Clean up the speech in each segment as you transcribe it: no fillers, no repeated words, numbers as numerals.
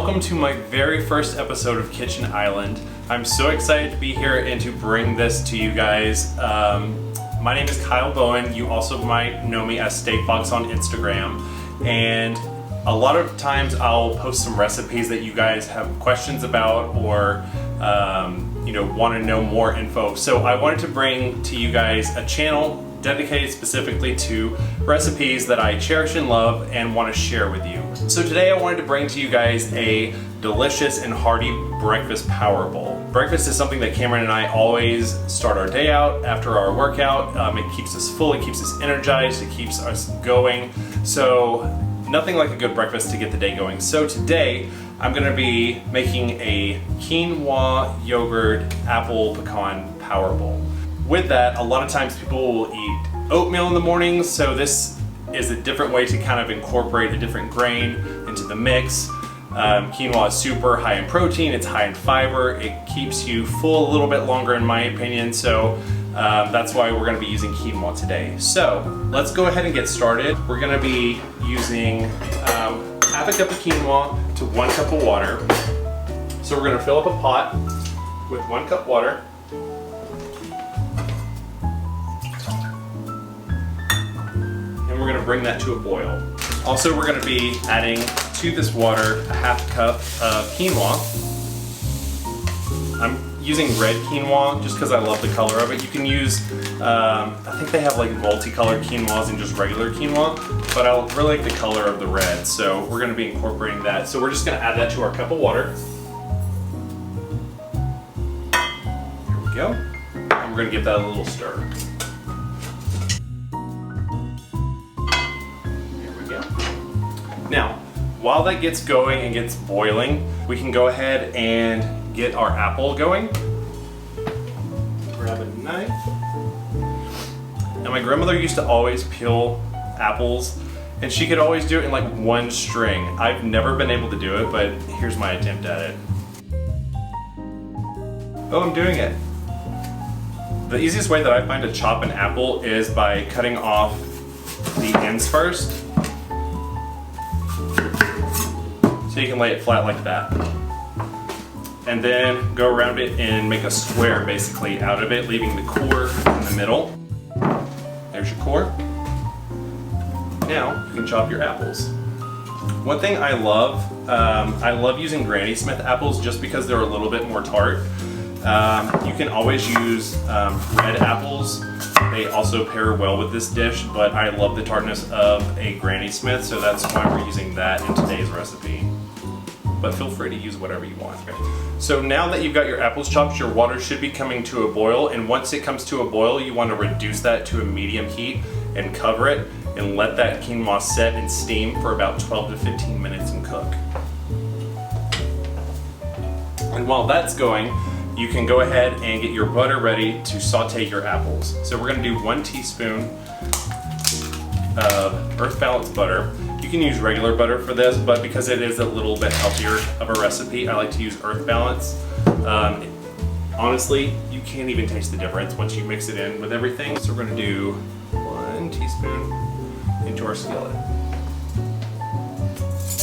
Welcome to my very first episode of Kitchen Island. I'm so excited to be here and to bring this to you guys. My name is Kyle Bowen. You also might know me as StayFoxx on Instagram. And a lot of times I'll post some recipes that you guys have questions about or want to know more info. So I wanted to bring to you guys a channel dedicated specifically to recipes that I cherish and love and want to share with you. So today I wanted to bring to you guys a delicious and hearty breakfast power bowl. Breakfast is something that Cameron and I always start our day out after our workout. It keeps us full, it keeps us energized, it keeps us going. So nothing like a good breakfast to get the day going. So today I'm going to be making a quinoa yogurt apple pecan power bowl. With that, a lot of times people will eat oatmeal in the mornings, so this is a different way to kind of incorporate a different grain into the mix. Quinoa is super high in protein, it's high in fiber, it keeps you full a little bit longer in my opinion, so that's why we're going to be using quinoa today. So let's go ahead and get started. We're going to be using half a cup of quinoa to 1 cup of water. So we're going to fill up a pot with 1 cup water. And we're going to bring that to a boil. Also, we're going to be adding to this water a half cup of quinoa. I'm using red quinoa just because I love the color of it. You can use, I think they have like multicolored quinoas and just regular quinoa, but I really like the color of the red, so we're going to be incorporating that. So we're just going to add that to our cup of water. Here we go. And we're going to give that a little stir. Now, while that gets going and gets boiling, we can go ahead and get our apple going. Grab a knife. Now, my grandmother used to always peel apples, and she could always do it in like one string. I've never been able to do it, but here's my attempt at it. Oh, I'm doing it. The easiest way that I find to chop an apple is by cutting off the ends first. So you can lay it flat like that. And then go around it and make a square basically out of it, leaving the core in the middle. There's your core. Now you can chop your apples. One thing I love using Granny Smith apples just because they're a little bit more tart. You can always use red apples. They also pair well with this dish, but I love the tartness of a Granny Smith, so that's why we're using that in today's recipe. But feel free to use whatever you want. So now that you've got your apples chopped, your water should be coming to a boil, and once it comes to a boil, you want to reduce that to a medium heat and cover it and let that quinoa set and steam for about 12 to 15 minutes and cook. And while that's going, you can go ahead and get your butter ready to saute your apples. So we're going to do 1 teaspoon of Earth Balance butter. You can use regular butter for this, but because it is a little bit healthier of a recipe, I like to use Earth Balance. Honestly, you can't even taste the difference once you mix it in with everything. So we're going to do 1 teaspoon into our skillet.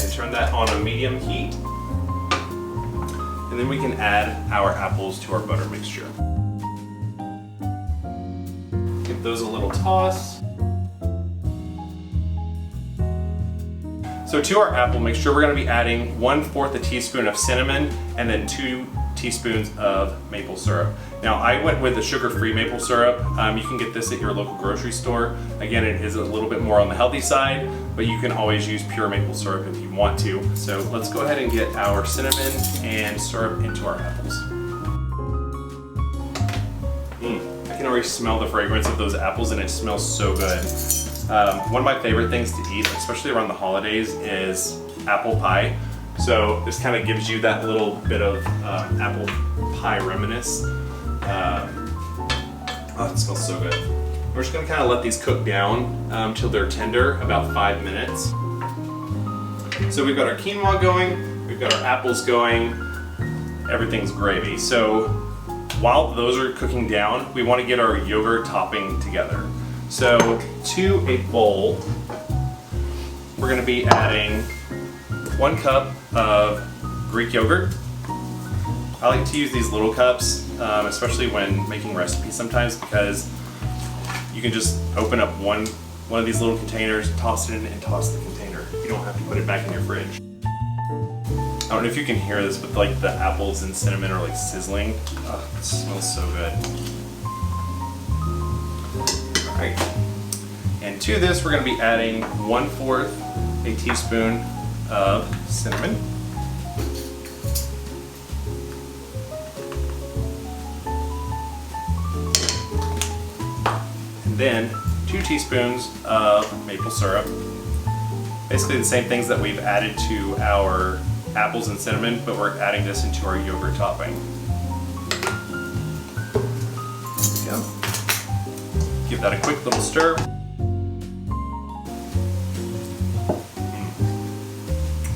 And turn that on a medium heat. And then we can add our apples to our butter mixture. Give those a little toss. So to our apple mixture, we're going to be adding 1/4 a teaspoon of cinnamon and then 2 teaspoons of maple syrup. Now I went with the sugar-free maple syrup. You can get this at your local grocery store. Again, it is a little bit more on the healthy side, but you can always use pure maple syrup if you want to. So let's go ahead and get our cinnamon and syrup into our apples. I can already smell the fragrance of those apples and it smells so good. One of my favorite things to eat, especially around the holidays, is apple pie. So this kind of gives you that little bit of apple pie reminiscence. Oh, it smells so good. We're just going to kind of let these cook down till they're tender, about 5 minutes. So we've got our quinoa going, we've got our apples going, everything's gravy. So while those are cooking down, we want to get our yogurt topping together. So to a bowl, we're going to be adding 1 cup of Greek yogurt. I like to use these little cups, especially when making recipes sometimes, because you can just open up one of these little containers, toss it in, and toss the container. You don't have to put it back in your fridge. I don't know if you can hear this, but like the apples and cinnamon are like sizzling. Oh, it smells so good. All right. And to this, we're going to be adding 1/4 a teaspoon of cinnamon. And then 2 teaspoons of maple syrup. Basically the same things that we've added to our apples and cinnamon, but we're adding this into our yogurt topping. There we go. Give that a quick little stir.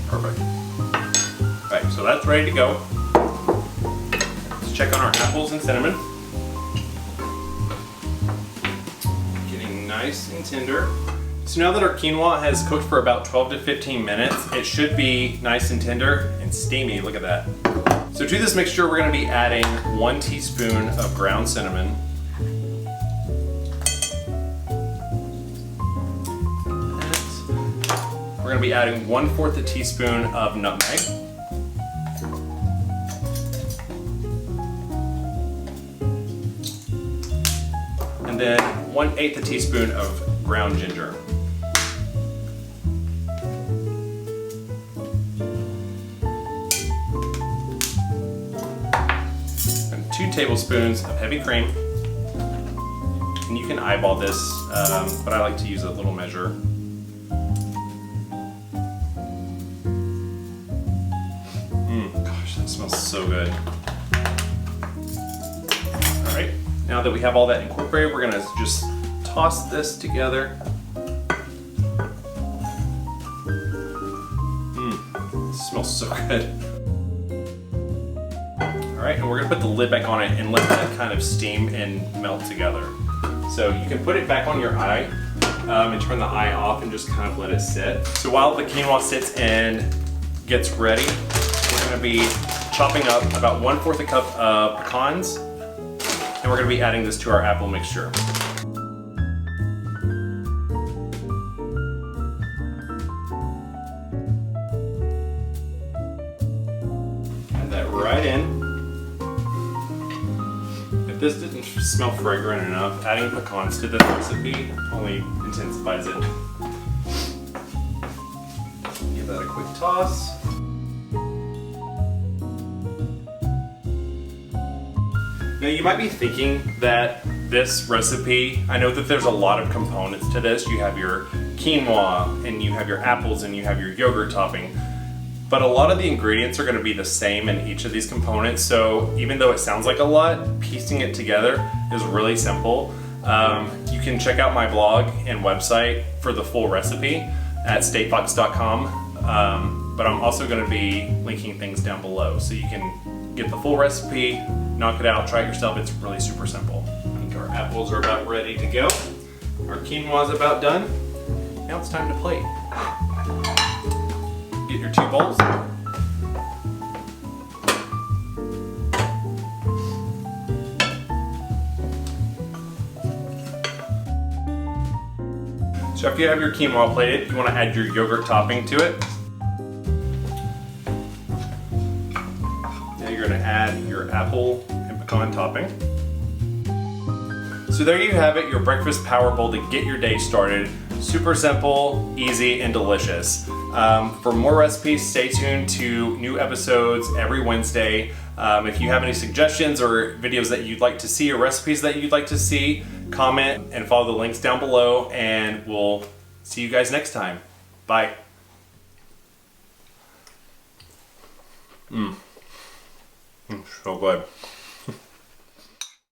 Perfect. All right, so that's ready to go. Let's check on our apples and cinnamon. Getting nice and tender. So now that our quinoa has cooked for about 12 to 15 minutes, it should be nice and tender and steamy. Look at that. So to this mixture, we're going to be adding 1 teaspoon of ground cinnamon. We're going to be adding 1/4 a teaspoon of nutmeg. And then 1/8 a teaspoon of ground ginger. And 2 tablespoons of heavy cream. And you can eyeball this, but I like to use a little measure. Gosh, that smells so good. All right, now that we have all that incorporated, we're gonna just toss this together. It smells so good. All right, and we're gonna put the lid back on it and let that kind of steam and melt together. So you can put it back on your eye and turn the eye off and just kind of let it sit. So while the quinoa sits and gets ready, we're gonna be chopping up about 1/4 a cup of pecans, and we're gonna be adding this to our apple mixture. Add that right in. If this didn't smell fragrant enough, adding pecans to this recipe only intensifies it. Give that a quick toss. Now you might be thinking that this recipe, I know that there's a lot of components to this. You have your quinoa, and you have your apples, and you have your yogurt topping. But a lot of the ingredients are going to be the same in each of these components, so even though it sounds like a lot, piecing it together is really simple. You can check out my blog and website for the full recipe at StayFoxx.com, but I'm also going to be linking things down below, so you can get the full recipe, knock it out, try it yourself. It's really super simple. I think our apples are about ready to go. Our quinoa is about done. Now it's time to plate. Get your 2 bowls. So after you have your quinoa plated, you want to add your yogurt topping to it. Now you're going to add your apple and pecan topping. So there you have it, your breakfast power bowl to get your day started. Super simple, easy, and delicious. For more recipes, stay tuned to new episodes every Wednesday. If you have any suggestions or videos that you'd like to see or recipes that you'd like to see, comment and follow the links down below, and we'll see you guys next time. Bye. So good.